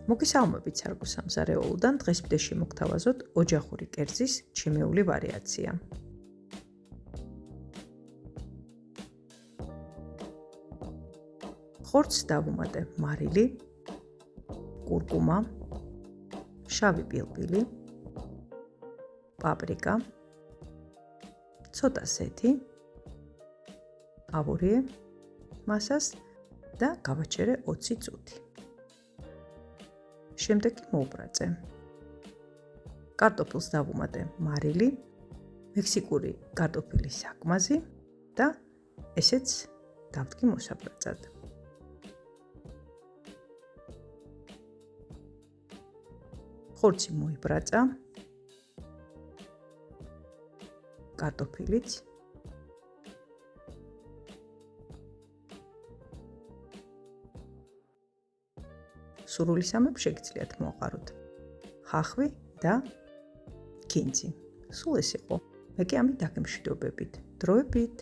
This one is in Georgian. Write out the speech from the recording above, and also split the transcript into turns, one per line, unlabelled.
მოგესალმებით სარგო სამზარეულოდან, დღესმდე შემოგთავაზოთ ოჯახური კერძის ჩიმეული ვარიაცია. ხორცს დავუმატე მარილი, კურკუმა, შავი პილპილი, პაპრიკა, ცოტა ზეთი, ავორიე, მასას და გავაჩერე 20 წუთი. შემდეგ კი მოვბრაწე. კარტოფილს დავუმატე მარილი, მექსიკური კარტოფილის საკმაზი და ესეც დავდგი მოსაბრაწად. ხორცი მოიბრაცა, კარტოფილიც, სურულისამებრ შეგიძლიათ მოაყაროთ ხახვი და ქინძი. სულ ეს იყო. მე კი ამით დაგემშვიდობებით. დროებით.